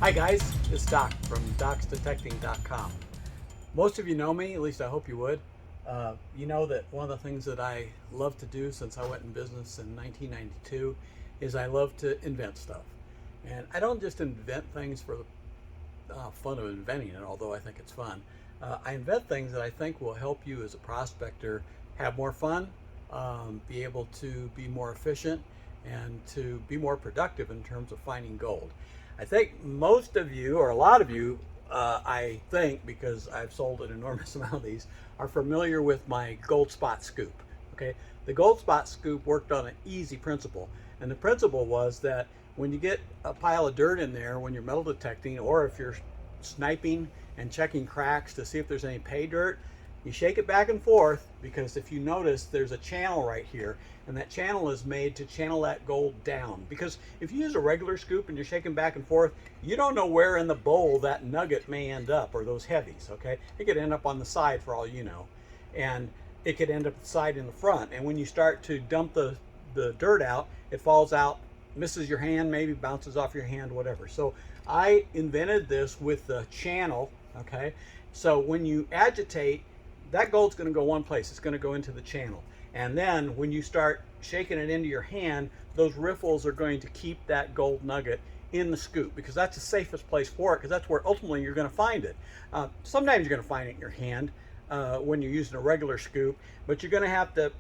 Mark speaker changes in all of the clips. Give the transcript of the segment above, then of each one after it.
Speaker 1: Hi guys, it's Doc from docsdetecting.com. Most of you know me, at least I hope you would. You know that one of the things that I love to do since I went in business in 1992 is I love to invent stuff. And I don't just invent things for the fun of inventing it, although I think it's fun. I invent things that I think will help you as a prospector have more fun, be able to be more efficient, and to be more productive in terms of finding gold. I think most of you, or a lot of you, I think, because I've sold an enormous amount of these, are familiar with my gold spot scoop. Okay, the gold spot scoop worked on an easy principle, and the principle was that when you get a pile of dirt in there, when you're metal detecting, or if you're sniping and checking cracks to see if there's any pay dirt, you shake it back and forth, because if you notice, there's a channel right here, and that channel is made to channel that gold down. Because if you use a regular scoop and you're shaking back and forth, you don't know where in the bowl that nugget may end up, or those heavies, okay? It could end up on the side for all you know, and it could end up the side in the front. And when you start to dump the dirt out, it falls out, misses your hand, maybe bounces off your hand, whatever. So I invented this with the channel, okay? So when you agitate, that gold's going to go one place. It's going to go into the channel. And then when you start shaking it into your hand, those riffles are going to keep that gold nugget in the scoop, because that's the safest place for it, because that's where ultimately you're going to find it. Sometimes you're going to find it in your hand when you're using a regular scoop, but you're going to have to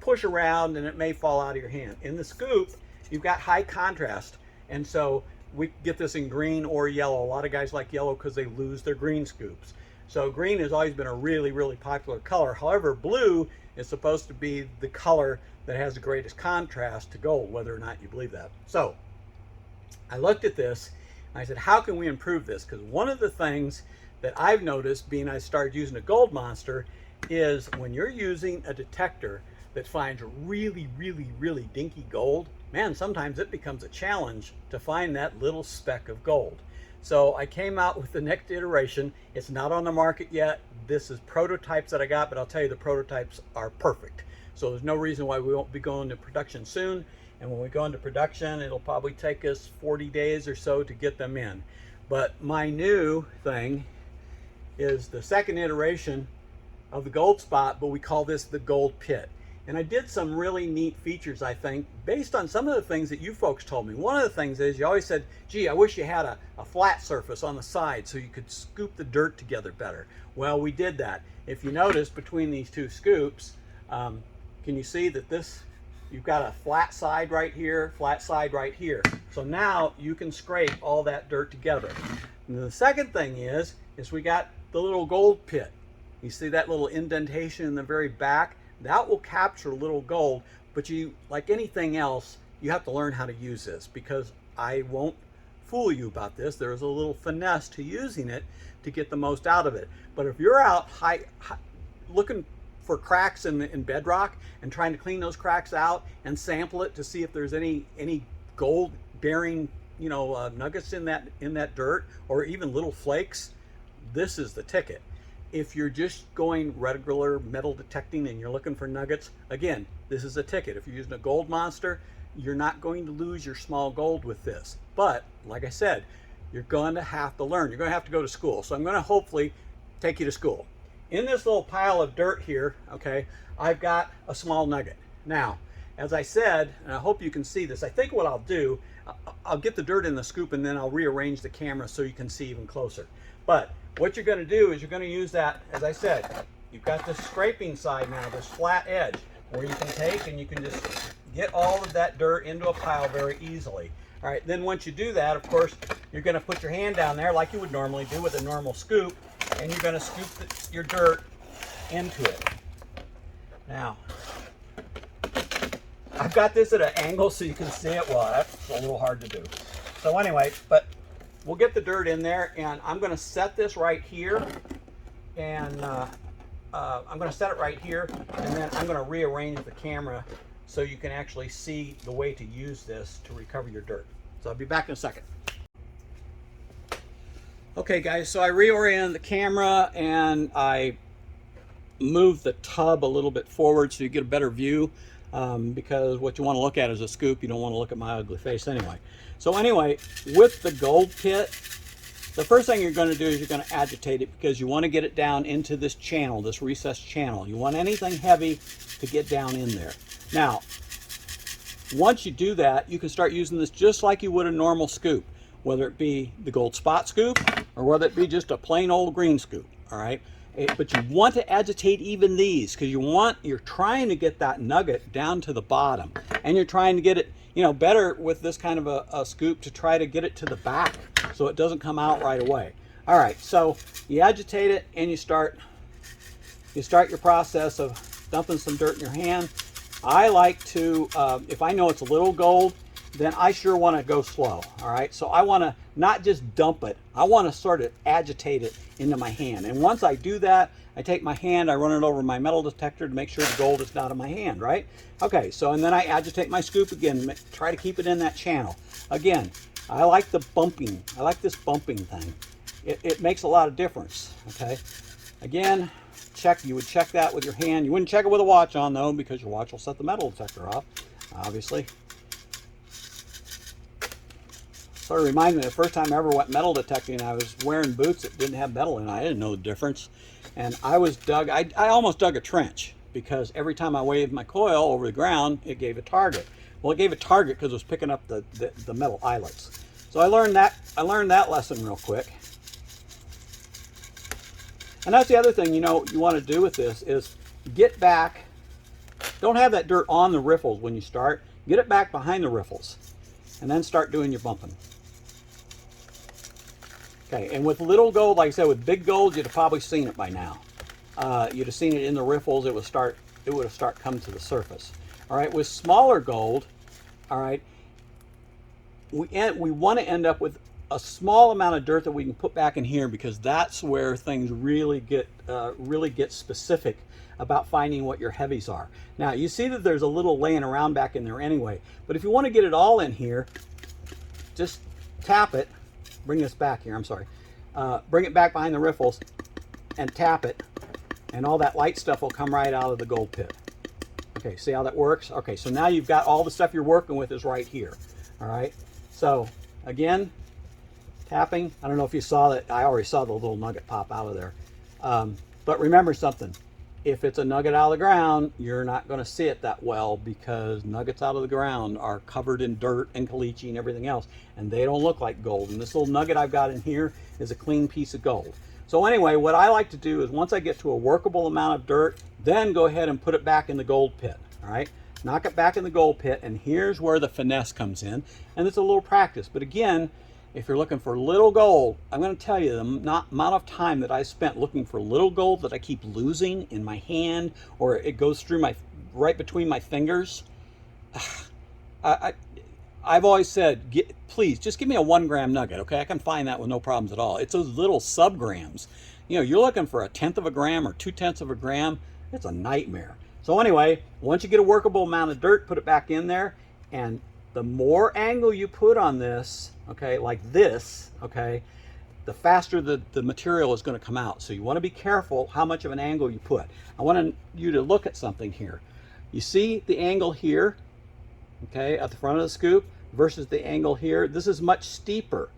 Speaker 1: push around and it may fall out of your hand. In the scoop, you've got high contrast, and so we get this in green or yellow. A lot of guys like yellow because they lose their green scoops. So green has always been a really, really popular color. However, blue is supposed to be the color that has the greatest contrast to gold, whether or not you believe that. So I looked at this and I said, how can we improve this? Because one of the things that I've noticed, being I started using a gold monster, is when you're using a detector that finds really, really, really dinky gold, man, sometimes it becomes a challenge to find that little speck of gold. So I came out with the next iteration. It's not on the market yet. This is prototypes that I got, but I'll tell you, the prototypes are perfect. So there's no reason why we won't be going to production soon. And when we go into production, it'll probably take us 40 days or so to get them in. But my new thing is the second iteration of the gold spot, but we call this the gold pit. And I did some really neat features, I think, based on some of the things that you folks told me. One of the things is you always said, gee, I wish you had a flat surface on the side so you could scoop the dirt together better. Well, we did that. If you notice between these two scoops, can you see that you've got a flat side right here, flat side right here. So now you can scrape all that dirt together. And the second thing is we got the little gold pit. You see that little indentation in the very back? That will capture little gold, but you, like anything else, you have to learn how to use this, because I won't fool you about this. There is a little finesse to using it to get the most out of it. But if you're out looking for cracks in bedrock and trying to clean those cracks out and sample it to see if there's any gold bearing, nuggets in that dirt, or even little flakes, this is the ticket. If you're just going regular metal detecting and you're looking for nuggets, again, this is a ticket. If you're using a gold monster, you're not going to lose your small gold with this. But like I said, you're going to have to learn. You're going to have to go to school. So I'm going to hopefully take you to school. In this little pile of dirt here, okay, I've got a small nugget. Now, as I said, and I hope you can see this, I think what I'll do, I'll get the dirt in the scoop and then I'll rearrange the camera so you can see even closer. But what you're going to do is you're going to use that, as I said, you've got this scraping side now, this flat edge, where you can take and you can just get all of that dirt into a pile very easily. All right, then once you do that, of course, you're going to put your hand down there like you would normally do with a normal scoop, and you're going to scoop your dirt into it. Now, I've got this at an angle so you can see it. Well, that's a little hard to do. So anyway, but we'll get the dirt in there, and I'm going to set this right here, and I'm going to set it right here, and then I'm going to rearrange the camera so you can actually see the way to use this to recover your dirt. So I'll be back in a second. Okay guys, so I reoriented the camera and I moved the tub a little bit forward so you get a better view, because what you want to look at is a scoop. You don't want to look at my ugly face anyway. So anyway, with the gold pit, the first thing you're going to do is you're going to agitate it because you want to get it down into this channel, this recessed channel. You want anything heavy to get down in there. Now, once you do that, you can start using this just like you would a normal scoop, whether it be the gold spot scoop or whether it be just a plain old green scoop, all right? But you want to agitate even these because you're trying to get that nugget down to the bottom, and you're trying to get it, better with this kind of a scoop to try to get it to the back so it doesn't come out right away. All right, so you agitate it and you start your process of dumping some dirt in your hand. I like to, if I know it's a little gold, then I sure want to go slow, all right? So I want to not just dump it, I want to sort of agitate it into my hand. And once I do that, I take my hand, I run it over my metal detector to make sure the gold is not in my hand, right? Okay, so and then I agitate my scoop again, try to keep it in that channel. Again, I like the bumping, I like this bumping thing. It makes a lot of difference, okay? Again, you would check that with your hand. You wouldn't check it with a watch on though, because your watch will set the metal detector off, obviously. Sort of reminded me the first time I ever went metal detecting, I was wearing boots that didn't have metal in. I didn't know the difference. And I almost dug a trench because every time I waved my coil over the ground, it gave a target. Well, it gave a target because it was picking up the metal eyelets. So I learned that lesson real quick. And that's the other thing, you want to do with this is get back. Don't have that dirt on the riffles when you start. Get it back behind the riffles and then start doing your bumping. Okay, and with little gold, like I said, with big gold, you'd have probably seen it by now. You'd have seen it in the riffles. It would have start come to the surface. All right, with smaller gold, all right, we want to end up with a small amount of dirt that we can put back in here because that's where things really get specific about finding what your heavies are. Now, you see that there's a little laying around back in there anyway, but if you want to get it all in here, just tap it. Bring this back here, I'm sorry. Bring it back behind the riffles and tap it, and all that light stuff will come right out of the gold pit. Okay, see how that works? Okay, so now you've got all the stuff you're working with is right here. All right, so again, tapping. I don't know if you saw that. I already saw the little nugget pop out of there. But remember something. If it's a nugget out of the ground, you're not going to see it that well because nuggets out of the ground are covered in dirt and caliche and everything else, and they don't look like gold. And this little nugget I've got in here is a clean piece of gold. So anyway, what I like to do is once I get to a workable amount of dirt, then go ahead and put it back in the gold pit. All right, knock it back in the gold pit, and here's where the finesse comes in. And it's a little practice, but again, if you're looking for little gold, I'm going to tell you the amount of time that I spent looking for little gold that I keep losing in my hand, or it goes through right between my fingers. I've always said, please just give me a 1 gram nugget, okay? I can find that with no problems at all. It's those little subgrams. You're looking for 1/10 of a gram or 2/10 of a gram. It's a nightmare. So anyway, once you get a workable amount of dirt, put it back in there, and the more angle you put on this, okay, like this, okay, the faster the material is going to come out. So you want to be careful how much of an angle you put. I want you to look at something here. You see the angle here, okay, at the front of the scoop versus the angle here. This is much steeper.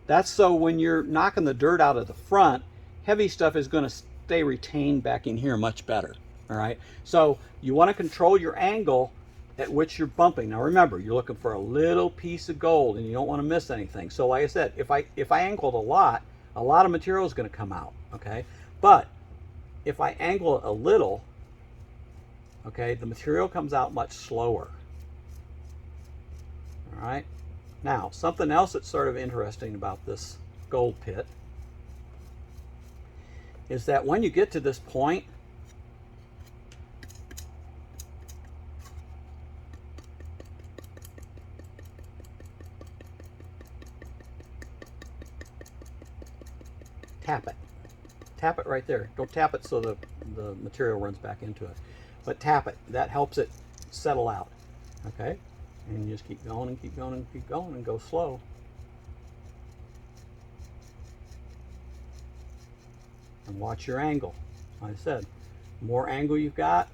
Speaker 1: That's so when you're knocking the dirt out of the front, heavy stuff is going to stay retained back in here much better. All right, so you want to control your angle at which you're bumping. Now remember, you're looking for a little piece of gold and you don't want to miss anything. So like I said, if I angled a lot of material is going to come out, okay? But if I angle it a little, okay, the material comes out much slower. All right? Now, something else that's sort of interesting about this gold pit is that when you get to this point, tap it. Tap it right there. Don't tap it so the material runs back into it. But tap it. That helps it settle out. Okay? And you just keep going and keep going and keep going and go slow. And watch your angle. Like I said, the more angle you've got,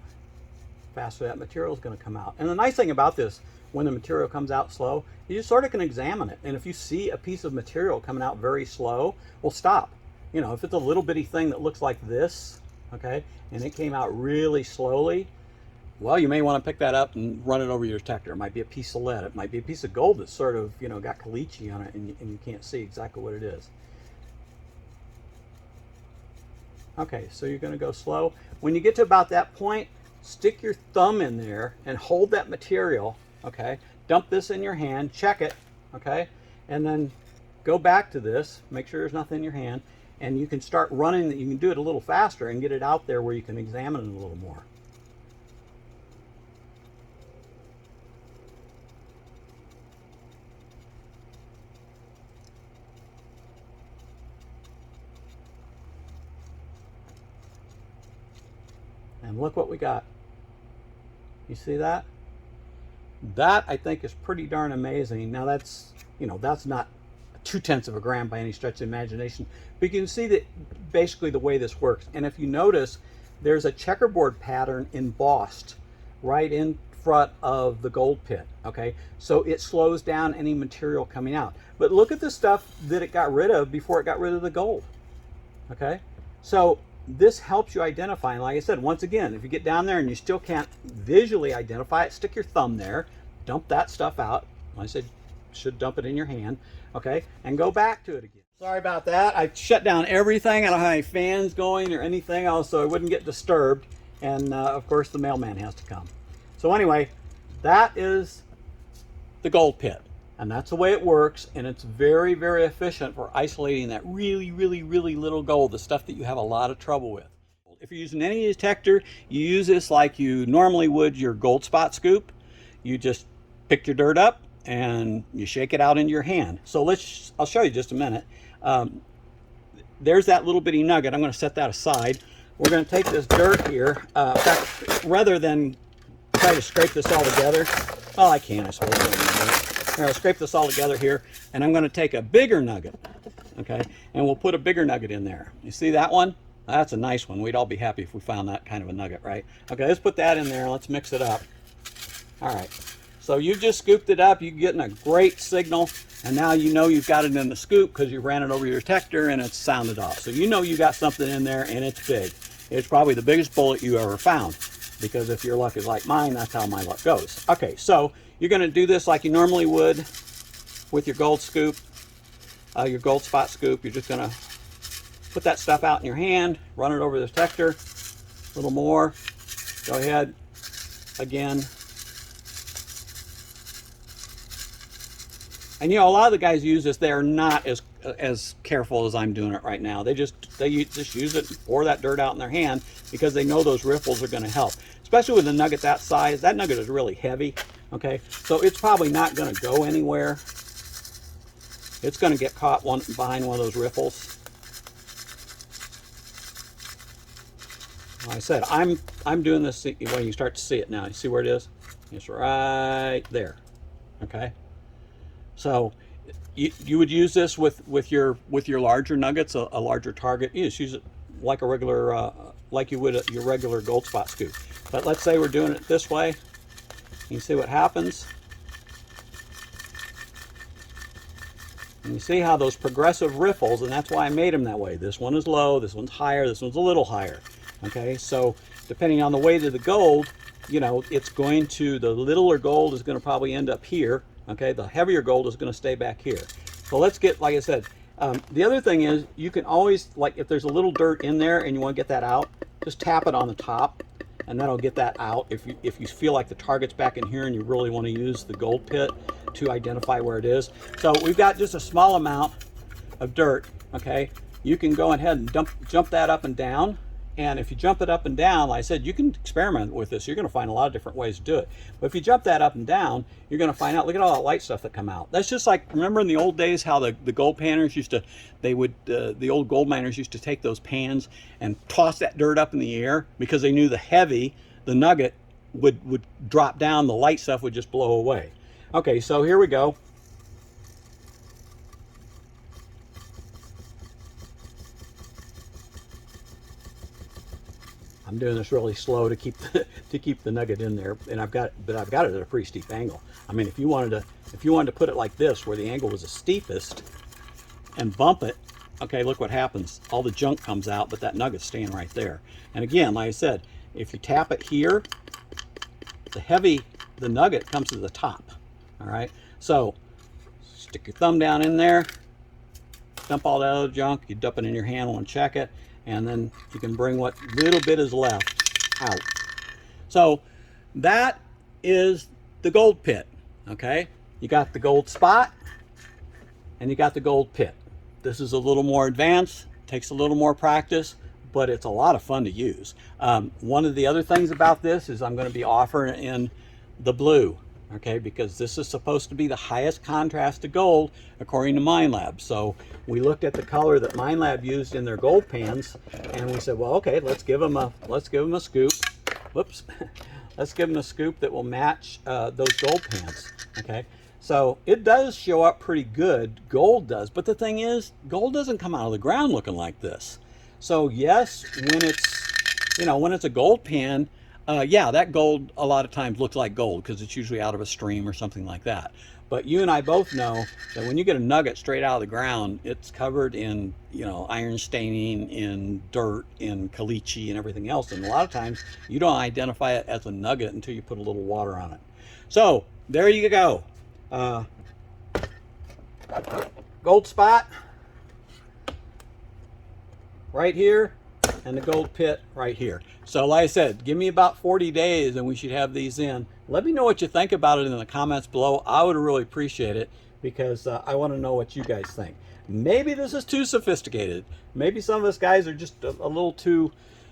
Speaker 1: faster that material is going to come out. And the nice thing about this, when the material comes out slow, you just sort of can examine it. And if you see a piece of material coming out very slow, well, stop. You know, if it's a little bitty thing that looks like this, okay, and it came out really slowly, well, you may want to pick that up and run it over your detector. It might be a piece of lead. It might be a piece of gold that's sort of, you know, got caliche on it, and you can't see exactly what it is. Okay, so you're going to go slow. When you get to about that point, stick your thumb in there and hold that material, okay? Dump this in your hand, check it, okay? And then go back to this, make sure there's nothing in your hand, and you can start running. You can do it a little faster and get it out there where you can examine it a little more. And look what we got. You see that? That, I think, is pretty darn amazing. Now that's, you know, that's not 0.2 of a gram by any stretch of the imagination, but you can see that basically the way this works. And if you notice, there's a checkerboard pattern embossed right in front of the gold pit, okay? So it slows down any material coming out. But look at the stuff that it got rid of before it got rid of the gold, okay? So this helps you identify. And like I said, once again, if you get down there and you still can't visually identify it, stick your thumb there, dump that stuff out. I said, should dump it in your hand, okay? And go back to it again. Sorry about that. I shut down everything. I don't have any fans going or anything else, so it wouldn't get disturbed. And of course, the mailman has to come. So anyway, that is the gold pit. And that's the way it works, and it's very, very efficient for isolating that really, really, really little gold, the stuff that you have a lot of trouble with. If you're using any detector, you use this like you normally would your gold spot scoop. You just pick your dirt up and you shake it out into your hand. So I'll show you just a minute. There's that little bitty nugget. I'm going to set that aside. We're going to take this dirt here. In fact, rather than try to scrape this all together, well, I can, I suppose. I'll scrape this all together here, and I'm going to take a bigger nugget, okay, and we'll put a bigger nugget in there. You see that one? That's a nice one. We'd all be happy if we found that kind of a nugget, right? Okay, let's put that in there. Let's mix it up. All right, so you just scooped it up. You're getting a great signal, and now you know you've got it in the scoop because you ran it over your detector and it's sounded off. So you know you got something in there, and it's big. It's probably the biggest bullet you ever found, because if your luck is like mine, that's how my luck goes. Okay, so you're going to do this like you normally would with your gold scoop, your gold spot scoop. You're just going to put that stuff out in your hand, run it over the detector, a little more. Go ahead, again. And you know, a lot of the guys use this. They're not as careful as I'm doing it right now. They just use it and pour that dirt out in their hand because they know those riffles are going to help. Especially with a nugget that size. That nugget is really heavy, okay? So it's probably not going to go anywhere. It's going to get caught behind one of those riffles. Like I said, I'm doing this when you start to see it now. You see where it is? It's right there, okay? So you would use this with your larger nuggets, a larger target. You just use it like a regular, like you would your regular gold spot scoop. But let's say we're doing it this way. You can see what happens. And you see how those progressive riffles, and that's why I made them that way. This one is low, this one's higher, this one's a little higher. Okay, so depending on the weight of the gold, you know, it's going to, the littler gold is going to probably end up here. Okay, the heavier gold is going to stay back here. So let's get, like I said, the other thing is you can always, like if there's a little dirt in there and you want to get that out, just tap it on the top and that'll get that out. If you feel like the target's back in here and you really want to use the gold pit to identify where it is. So we've got just a small amount of dirt, okay? You can go ahead and jump that up and down. And if you jump it up and down, like I said, you can experiment with this. You're going to find a lot of different ways to do it. But if you jump that up and down, you're going to find out, look at all that light stuff that come out. That's just like, remember in the old days how the gold panners used to, the old gold miners used to take those pans and toss that dirt up in the air because they knew the nugget would drop down, the light stuff would just blow away. Okay, so here we go. I'm doing this really slow to keep the nugget in there, and I've got it at a pretty steep angle. I mean, if you wanted to put it like this, where the angle was the steepest, and bump it, okay, look what happens. All the junk comes out, but that nugget's staying right there. And again, like I said, if you tap it here, the nugget comes to the top. All right, so stick your thumb down in there, dump all that other junk, you dump it in your handle and check it, and then you can bring what little bit is left out. So that is the gold pit. Okay, you got the gold spot and you got the gold pit. This is a little more advanced, takes a little more practice, but it's a lot of fun to use. One of the other things about this is I'm going to be offering in the blue, okay, because this is supposed to be the highest contrast to gold according to Minelab. So we looked at the color that Minelab used in their gold pans, and we said, well, okay, let's give them a scoop. Whoops. Let's give them a scoop that will match those gold pans. Okay, so it does show up pretty good. Gold does, but the thing is, gold doesn't come out of the ground looking like this. So yes, when it's a gold pan, yeah, that gold a lot of times looks like gold because it's usually out of a stream or something like that. But you and I both know that when you get a nugget straight out of the ground, it's covered in, iron staining, in dirt, in caliche and everything else. And a lot of times you don't identify it as a nugget until you put a little water on it. So there you go. Gold spot right here, and the gold pit right here. So like I said, give me about 40 days and we should have these in. Let me know what you think about it in the comments below. I would really appreciate it, because I want to know what you guys think. Maybe this is too sophisticated. Maybe some of us guys are just a little too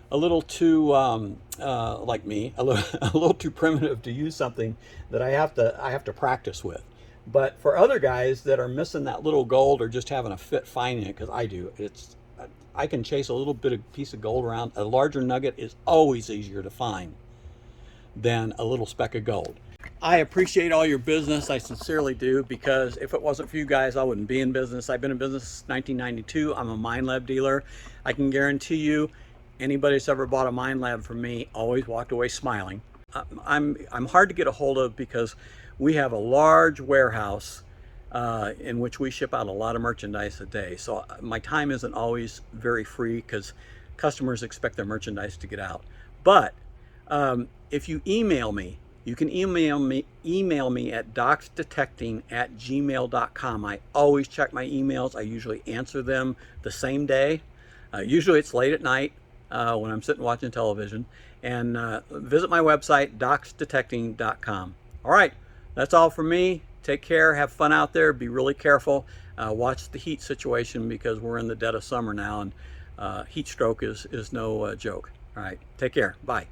Speaker 1: like me, a little too primitive to use something that I have to practice with. But for other guys that are missing that little gold or just having a fit finding it, because I do, I can chase a little bit of piece of gold around. A larger nugget is always easier to find than a little speck of gold. I appreciate all your business. I sincerely do, because if it wasn't for you guys, I wouldn't be in business. I've been in business since 1992. I'm a Minelab dealer. I can guarantee you, anybody that's ever bought a Minelab from me always walked away smiling. I'm hard to get a hold of because we have a large warehouse in which we ship out a lot of merchandise a day. So my time isn't always very free because customers expect their merchandise to get out. But if you email me, you can email me at docsdetecting@gmail.com. I always check my emails. I usually answer them the same day. Usually it's late at night when I'm sitting watching television. And visit my website, docsdetecting.com. All right, that's all from me. Take care, have fun out there, be really careful. Watch the heat situation, because we're in the dead of summer now, and heat stroke is no joke. All right, take care, bye.